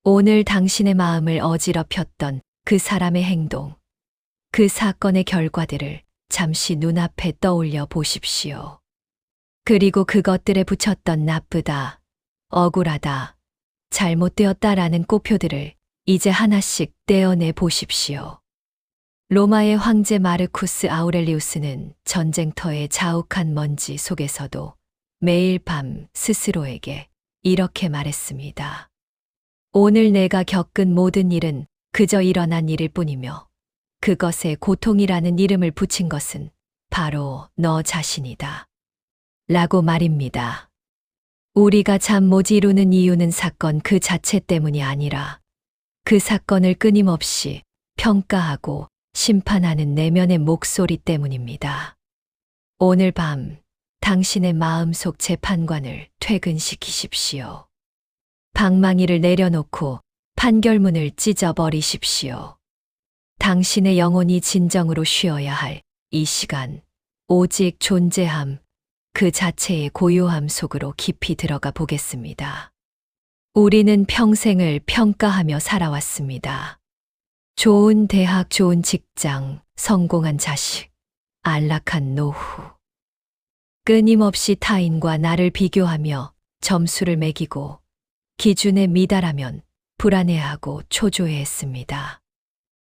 오늘 당신의 마음을 어지럽혔던 그 사람의 행동, 그 사건의 결과들을 잠시 눈앞에 떠올려 보십시오. 그리고 그것들에 붙였던 나쁘다, 억울하다, 잘못되었다라는 꼬표들을 이제 하나씩 떼어내 보십시오. 로마의 황제 마르쿠스 아우렐리우스는 전쟁터의 자욱한 먼지 속에서도 매일 밤 스스로에게 이렇게 말했습니다. 오늘 내가 겪은 모든 일은 그저 일어난 일일 뿐이며 그것에 고통이라는 이름을 붙인 것은 바로 너 자신이다. 라고 말입니다. 우리가 잠 못 이루는 이유는 사건 그 자체 때문이 아니라 그 사건을 끊임없이 평가하고 심판하는 내면의 목소리 때문입니다. 오늘 밤 당신의 마음속 재판관을 퇴근시키십시오. 방망이를 내려놓고 판결문을 찢어버리십시오. 당신의 영혼이 진정으로 쉬어야 할 이 시간, 오직 존재함, 그 자체의 고요함 속으로 깊이 들어가 보겠습니다. 우리는 평생을 평가하며 살아왔습니다. 좋은 대학, 좋은 직장, 성공한 자식, 안락한 노후. 끊임없이 타인과 나를 비교하며 점수를 매기고 기준에 미달하면 불안해하고 초조해했습니다.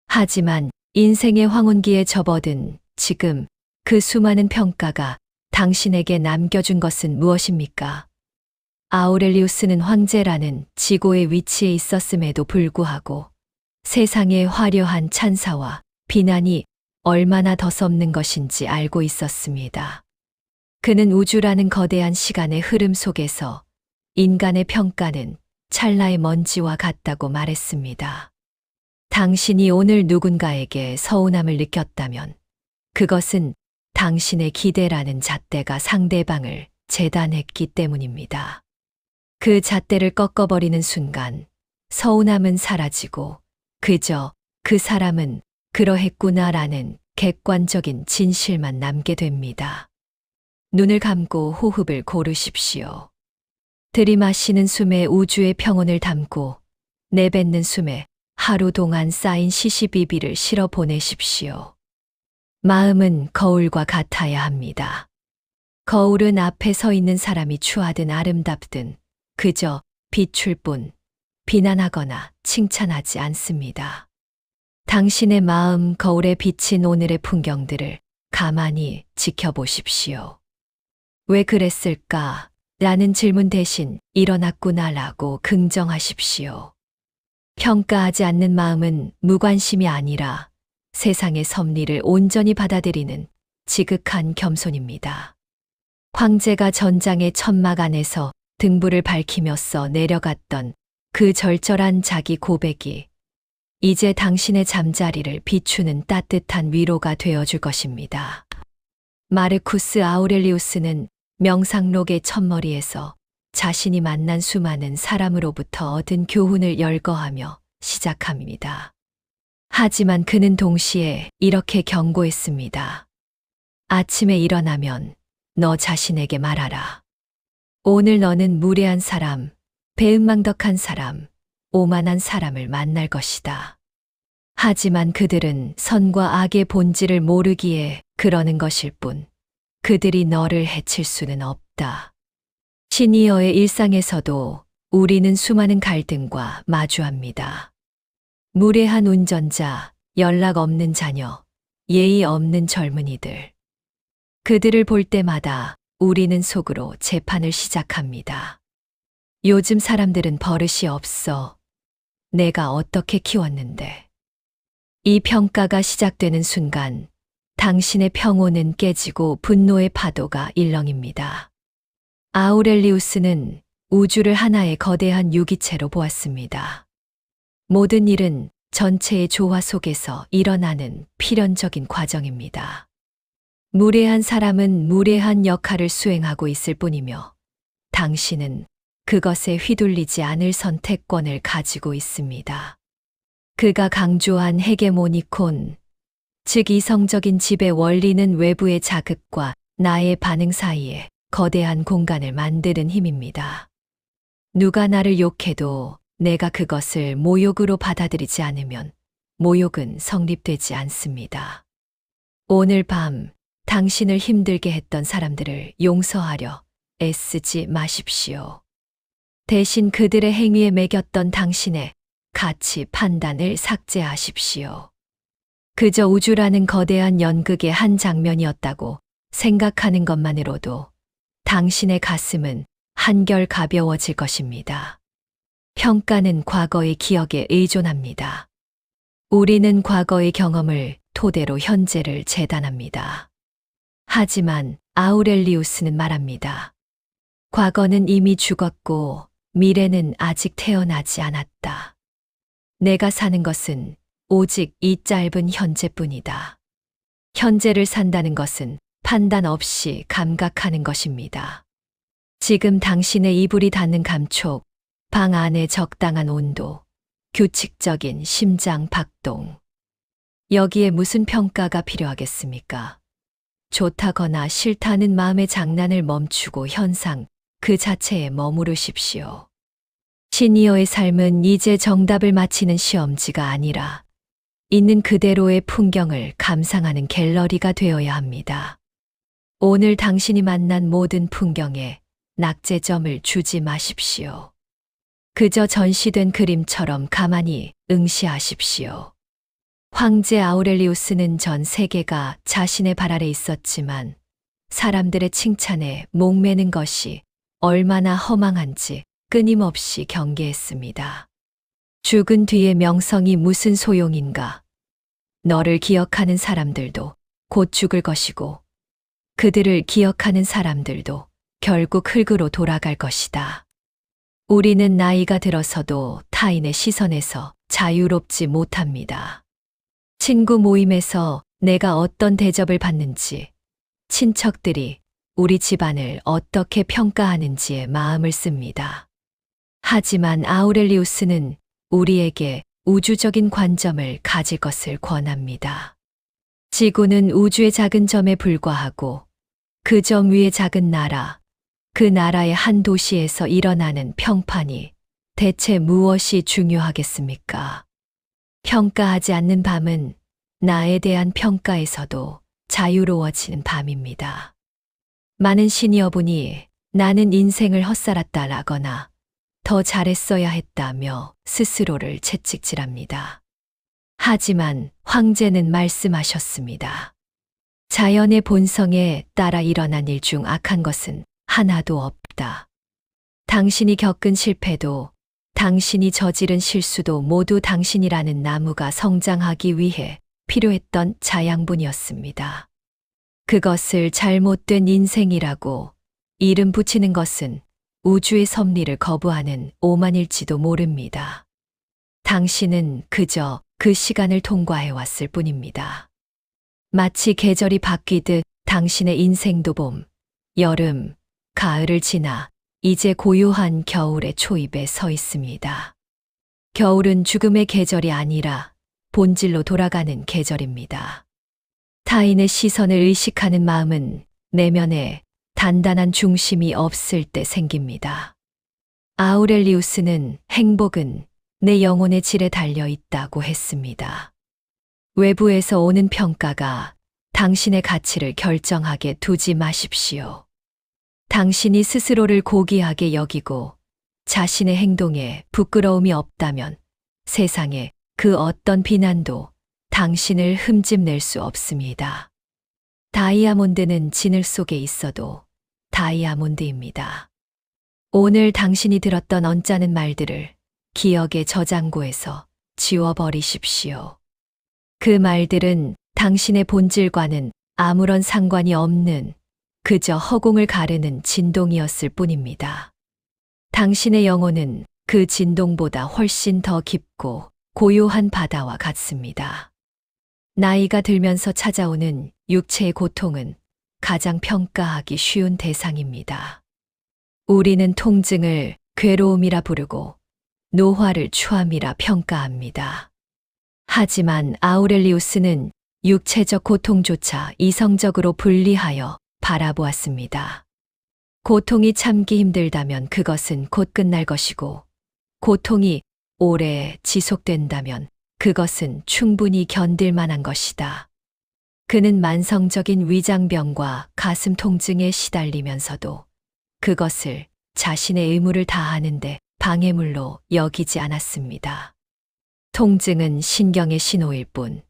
하지만 인생의 황혼기에 접어든 지금 그 수많은 평가가 당신에게 남겨준 것은 무엇입니까? 아우렐리우스는 황제라는 지고의 위치에 있었음에도 불구하고 세상의 화려한 찬사와 비난이 얼마나 더섭는 것인지 알고 있었습니다. 그는 우주라는 거대한 시간의 흐름 속에서 인간의 평가는 찰나의 먼지와 같다고 말했습니다. 당신이 오늘 누군가에게 서운함을 느꼈다면 그것은 당신의 기대라는 잣대가 상대방을 재단했기 때문입니다. 그 잣대를 꺾어버리는 순간 서운함은 사라지고 그저 그 사람은 그러했구나라는 객관적인 진실만 남게 됩니다. 눈을 감고 호흡을 고르십시오. 들이마시는 숨에 우주의 평온을 담고 내뱉는 숨에 하루 동안 쌓인 시시비비를 실어 보내십시오. 마음은 거울과 같아야 합니다. 거울은 앞에 서 있는 사람이 추하든 아름답든 그저 비출 뿐 비난하거나 칭찬하지 않습니다. 당신의 마음 거울에 비친 오늘의 풍경들을 가만히 지켜보십시오. 왜 그랬을까? 라는 질문 대신 일어났구나라고 긍정하십시오. 평가하지 않는 마음은 무관심이 아니라 세상의 섭리를 온전히 받아들이는 지극한 겸손입니다. 황제가 전장의 천막 안에서 등불을 밝히며써 내려갔던 그 절절한 자기 고백이 이제 당신의 잠자리를 비추는 따뜻한 위로가 되어줄 것입니다. 마르쿠스 아우렐리우스는 명상록의 첫머리에서 자신이 만난 수많은 사람으로부터 얻은 교훈을 열거하며 시작합니다. 하지만 그는 동시에 이렇게 경고했습니다. 아침에 일어나면 너 자신에게 말하라. 오늘 너는 무례한 사람, 배은망덕한 사람, 오만한 사람을 만날 것이다. 하지만 그들은 선과 악의 본질을 모르기에 그러는 것일 뿐 그들이 너를 해칠 수는 없다. 시니어의 일상에서도 우리는 수많은 갈등과 마주합니다. 무례한 운전자, 연락 없는 자녀, 예의 없는 젊은이들. 그들을 볼 때마다 우리는 속으로 재판을 시작합니다. 요즘 사람들은 버릇이 없어. 내가 어떻게 키웠는데. 이 평가가 시작되는 순간 당신의 평온은 깨지고 분노의 파도가 일렁입니다. 아우렐리우스는 우주를 하나의 거대한 유기체로 보았습니다. 모든 일은 전체의 조화 속에서 일어나는 필연적인 과정입니다. 무례한 사람은 무례한 역할을 수행하고 있을 뿐이며 당신은 그것에 휘둘리지 않을 선택권을 가지고 있습니다. 그가 강조한 헤게모니콘, 즉 이성적인 지배 원리는 외부의 자극과 나의 반응 사이에 거대한 공간을 만드는 힘입니다. 누가 나를 욕해도 내가 그것을 모욕으로 받아들이지 않으면 모욕은 성립되지 않습니다. 오늘 밤 당신을 힘들게 했던 사람들을 용서하려 애쓰지 마십시오. 대신 그들의 행위에 매겼던 당신의 가치 판단을 삭제하십시오. 그저 우주라는 거대한 연극의 한 장면이었다고 생각하는 것만으로도 당신의 가슴은 한결 가벼워질 것입니다. 평가는 과거의 기억에 의존합니다. 우리는 과거의 경험을 토대로 현재를 재단합니다. 하지만 아우렐리우스는 말합니다. 과거는 이미 죽었고 미래는 아직 태어나지 않았다. 내가 사는 것은 오직 이 짧은 현재뿐이다. 현재를 산다는 것은 판단 없이 감각하는 것입니다. 지금 당신의 이불이 닿는 감촉, 방 안의 적당한 온도, 규칙적인 심장 박동. 여기에 무슨 평가가 필요하겠습니까? 좋다거나 싫다는 마음의 장난을 멈추고 현상 그 자체에 머무르십시오. 시니어의 삶은 이제 정답을 맞히는 시험지가 아니라 있는 그대로의 풍경을 감상하는 갤러리가 되어야 합니다. 오늘 당신이 만난 모든 풍경에 낙제점을 주지 마십시오. 그저 전시된 그림처럼 가만히 응시하십시오. 황제 아우렐리우스는 전 세계가 자신의 발 아래 있었지만 사람들의 칭찬에 목매는 것이 얼마나 허망한지 끊임없이 경계했습니다. 죽은 뒤의 명성이 무슨 소용인가? 너를 기억하는 사람들도 곧 죽을 것이고 그들을 기억하는 사람들도 결국 흙으로 돌아갈 것이다. 우리는 나이가 들어서도 타인의 시선에서 자유롭지 못합니다. 친구 모임에서 내가 어떤 대접을 받는지, 친척들이 우리 집안을 어떻게 평가하는지에 마음을 씁니다. 하지만 아우렐리우스는 우리에게 우주적인 관점을 가질 것을 권합니다. 지구는 우주의 작은 점에 불과하고 그 점 위의 작은 나라, 그 나라의 한 도시에서 일어나는 평판이 대체 무엇이 중요하겠습니까? 평가하지 않는 밤은 나에 대한 평가에서도 자유로워지는 밤입니다. 많은 시니어분이 나는 인생을 헛살았다라거나 더 잘했어야 했다며 스스로를 채찍질합니다. 하지만 황제는 말씀하셨습니다. 자연의 본성에 따라 일어난 일 중 악한 것은 하나도 없다. 당신이 겪은 실패도 당신이 저지른 실수도 모두 당신이라는 나무가 성장하기 위해 필요했던 자양분이었습니다. 그것을 잘못된 인생이라고 이름 붙이는 것은 우주의 섭리를 거부하는 오만일지도 모릅니다. 당신은 그저 그 시간을 통과해 왔을 뿐입니다. 마치 계절이 바뀌듯 당신의 인생도 봄, 여름, 가을을 지나 이제 고요한 겨울의 초입에 서 있습니다. 겨울은 죽음의 계절이 아니라 본질로 돌아가는 계절입니다. 타인의 시선을 의식하는 마음은 내면에 단단한 중심이 없을 때 생깁니다. 아우렐리우스는 행복은 내 영혼의 질에 달려 있다고 했습니다. 외부에서 오는 평가가 당신의 가치를 결정하게 두지 마십시오. 당신이 스스로를 고귀하게 여기고 자신의 행동에 부끄러움이 없다면 세상에 그 어떤 비난도 당신을 흠집낼 수 없습니다. 다이아몬드는 진흙 속에 있어도 다이아몬드입니다. 오늘 당신이 들었던 언짢은 말들을 기억의 저장고에서 지워버리십시오. 그 말들은 당신의 본질과는 아무런 상관이 없는 그저 허공을 가르는 진동이었을 뿐입니다. 당신의 영혼은 그 진동보다 훨씬 더 깊고 고요한 바다와 같습니다. 나이가 들면서 찾아오는 육체의 고통은 가장 평가하기 쉬운 대상입니다. 우리는 통증을 괴로움이라 부르고 노화를 추함이라 평가합니다. 하지만 아우렐리우스는 육체적 고통조차 이성적으로 분리하여 바라보았습니다. 고통이 참기 힘들다면 그것은 곧 끝날 것이고 고통이 오래 지속된다면 그것은 충분히 견딜 만한 것이다. 그는 만성적인 위장병과 가슴 통증에 시달리면서도 그것을 자신의 의무를 다하는데 방해물로 여기지 않았습니다. 통증은 신경의 신호일 뿐,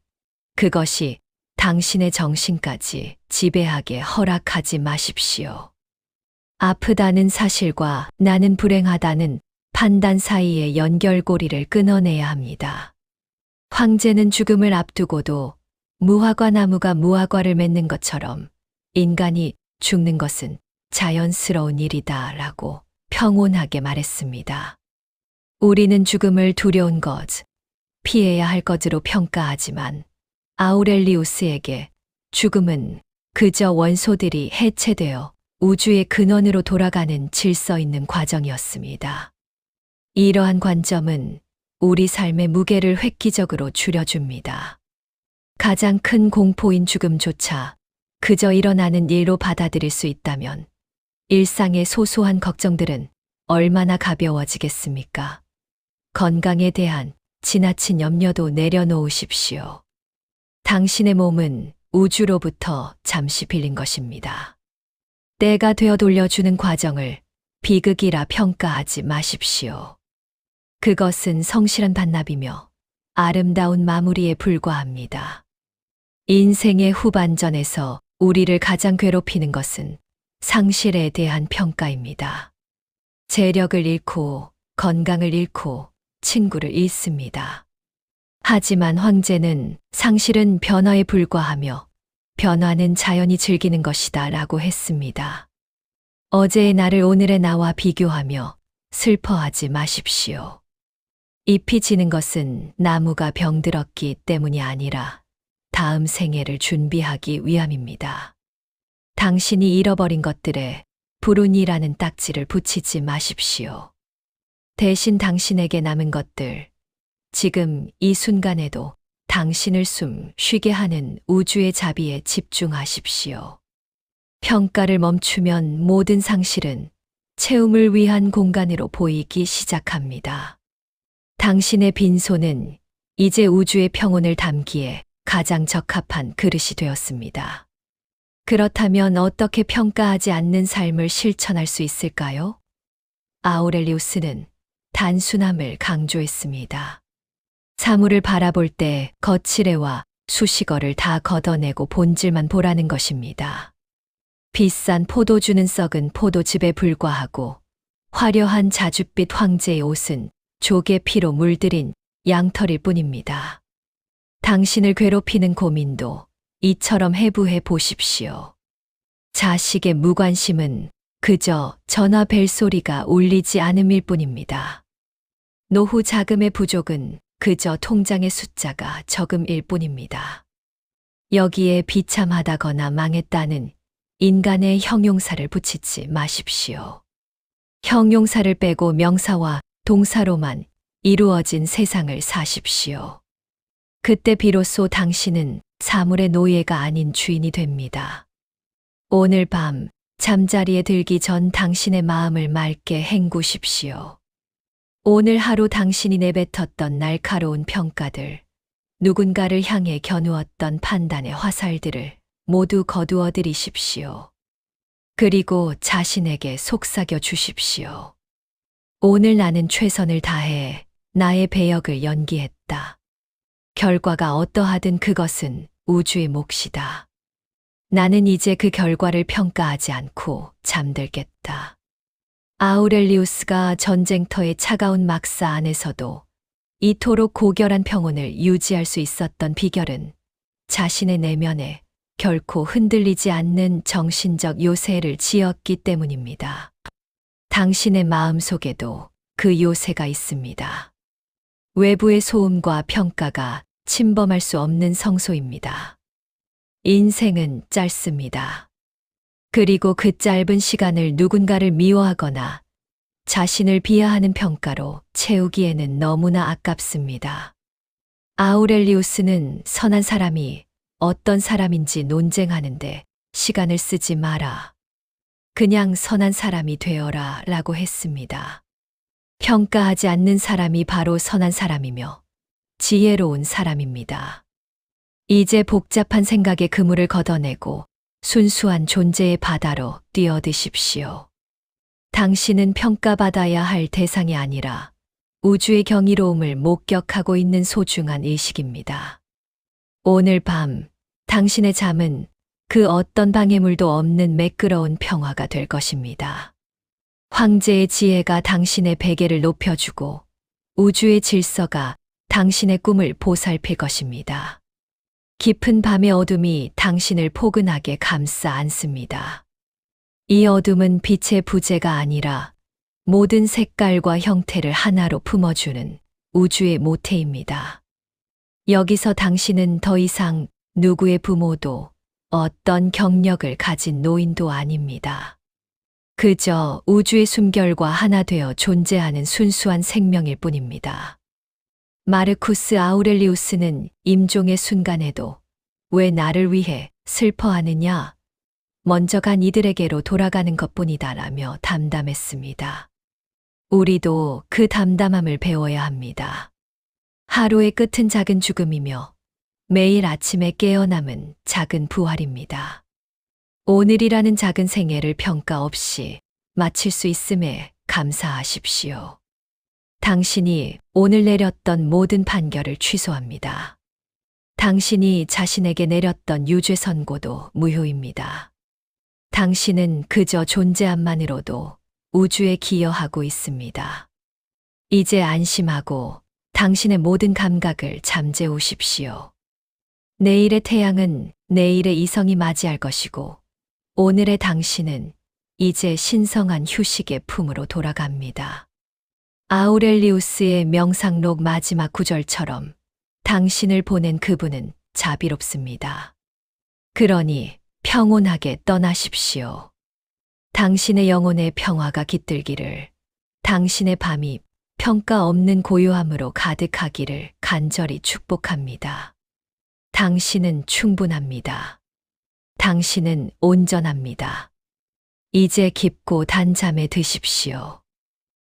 그것이 당신의 정신까지 지배하게 허락하지 마십시오. 아프다는 사실과 나는 불행하다는 판단 사이의 연결고리를 끊어내야 합니다. 황제는 죽음을 앞두고도 무화과 나무가 무화과를 맺는 것처럼 인간이 죽는 것은 자연스러운 일이다 라고 평온하게 말했습니다. 우리는 죽음을 두려운 것, 피해야 할 것으로 평가하지만 아우렐리우스에게 죽음은 그저 원소들이 해체되어 우주의 근원으로 돌아가는 질서 있는 과정이었습니다. 이러한 관점은 우리 삶의 무게를 획기적으로 줄여줍니다. 가장 큰 공포인 죽음조차 그저 일어나는 일로 받아들일 수 있다면 일상의 소소한 걱정들은 얼마나 가벼워지겠습니까? 건강에 대한 지나친 염려도 내려놓으십시오. 당신의 몸은 우주로부터 잠시 빌린 것입니다. 때가 되어 돌려주는 과정을 비극이라 평가하지 마십시오. 그것은 성실한 반납이며 아름다운 마무리에 불과합니다. 인생의 후반전에서 우리를 가장 괴롭히는 것은 상실에 대한 평가입니다. 재력을 잃고 건강을 잃고 친구를 잃습니다. 하지만 황제는 상실은 변화에 불과하며 변화는 자연이 즐기는 것이다 라고 했습니다. 어제의 나를 오늘의 나와 비교하며 슬퍼하지 마십시오. 잎이 지는 것은 나무가 병들었기 때문이 아니라 다음 생애를 준비하기 위함입니다. 당신이 잃어버린 것들에 불운이라는 딱지를 붙이지 마십시오. 대신 당신에게 남은 것들, 지금 이 순간에도 당신을 숨 쉬게 하는 우주의 자비에 집중하십시오. 평가를 멈추면 모든 상실은 채움을 위한 공간으로 보이기 시작합니다. 당신의 빈손은 이제 우주의 평온을 담기에 가장 적합한 그릇이 되었습니다. 그렇다면 어떻게 평가하지 않는 삶을 실천할 수 있을까요? 아우렐리우스는 단순함을 강조했습니다. 사물을 바라볼 때 거칠애와 수식어를 다 걷어내고 본질만 보라는 것입니다. 비싼 포도주는 썩은 포도즙에 불과하고 화려한 자줏빛 황제의 옷은 조개 피로 물들인 양털일 뿐입니다. 당신을 괴롭히는 고민도 이처럼 해부해 보십시오. 자식의 무관심은 그저 전화 벨소리가 울리지 않음일 뿐입니다. 노후 자금의 부족은 그저 통장의 숫자가 적음일 뿐입니다. 여기에 비참하다거나 망했다는 인간의 형용사를 붙이지 마십시오. 형용사를 빼고 명사와 동사로만 이루어진 세상을 사십시오. 그때 비로소 당신은 사물의 노예가 아닌 주인이 됩니다. 오늘 밤 잠자리에 들기 전 당신의 마음을 맑게 헹구십시오. 오늘 하루 당신이 내뱉었던 날카로운 평가들, 누군가를 향해 겨누었던 판단의 화살들을 모두 거두어 들이십시오. 그리고 자신에게 속삭여 주십시오. 오늘 나는 최선을 다해 나의 배역을 연기했다. 결과가 어떠하든 그것은 우주의 몫이다. 나는 이제 그 결과를 평가하지 않고 잠들겠다. 아우렐리우스가 전쟁터의 차가운 막사 안에서도 이토록 고결한 평온을 유지할 수 있었던 비결은 자신의 내면에 결코 흔들리지 않는 정신적 요새를 지었기 때문입니다. 당신의 마음 속에도 그 요새가 있습니다. 외부의 소음과 평가가 침범할 수 없는 성소입니다. 인생은 짧습니다. 그리고 그 짧은 시간을 누군가를 미워하거나 자신을 비하하는 평가로 채우기에는 너무나 아깝습니다. 아우렐리우스는 선한 사람이 어떤 사람인지 논쟁하는데 시간을 쓰지 마라. 그냥 선한 사람이 되어라 라고 했습니다. 평가하지 않는 사람이 바로 선한 사람이며 지혜로운 사람입니다. 이제 복잡한 생각의 그물을 걷어내고 순수한 존재의 바다로 뛰어드십시오. 당신은 평가받아야 할 대상이 아니라 우주의 경이로움을 목격하고 있는 소중한 의식입니다. 오늘 밤 당신의 잠은 그 어떤 방해물도 없는 매끄러운 평화가 될 것입니다. 황제의 지혜가 당신의 베개를 높여주고 우주의 질서가 당신의 꿈을 보살필 것입니다. 깊은 밤의 어둠이 당신을 포근하게 감싸 안습니다. 이 어둠은 빛의 부재가 아니라 모든 색깔과 형태를 하나로 품어주는 우주의 모태입니다. 여기서 당신은 더 이상 누구의 부모도 어떤 경력을 가진 노인도 아닙니다. 그저 우주의 숨결과 하나 되어 존재하는 순수한 생명일 뿐입니다. 마르쿠스 아우렐리우스는 임종의 순간에도 왜 나를 위해 슬퍼하느냐? 먼저 간 이들에게로 돌아가는 것뿐이다라며 담담했습니다. 우리도 그 담담함을 배워야 합니다. 하루의 끝은 작은 죽음이며 매일 아침에 깨어남은 작은 부활입니다. 오늘이라는 작은 생애를 평가 없이 마칠 수 있음에 감사하십시오. 당신이 오늘 내렸던 모든 판결을 취소합니다. 당신이 자신에게 내렸던 유죄 선고도 무효입니다. 당신은 그저 존재함만으로도 우주에 기여하고 있습니다. 이제 안심하고 당신의 모든 감각을 잠재우십시오. 내일의 태양은 내일의 이성이 맞이할 것이고 오늘의 당신은 이제 신성한 휴식의 품으로 돌아갑니다. 아우렐리우스의 명상록 마지막 구절처럼 당신을 보낸 그분은 자비롭습니다. 그러니 평온하게 떠나십시오. 당신의 영혼의 평화가 깃들기를, 당신의 밤이 평가 없는 고요함으로 가득하기를 간절히 축복합니다. 당신은 충분합니다. 당신은 온전합니다. 이제 깊고 단잠에 드십시오.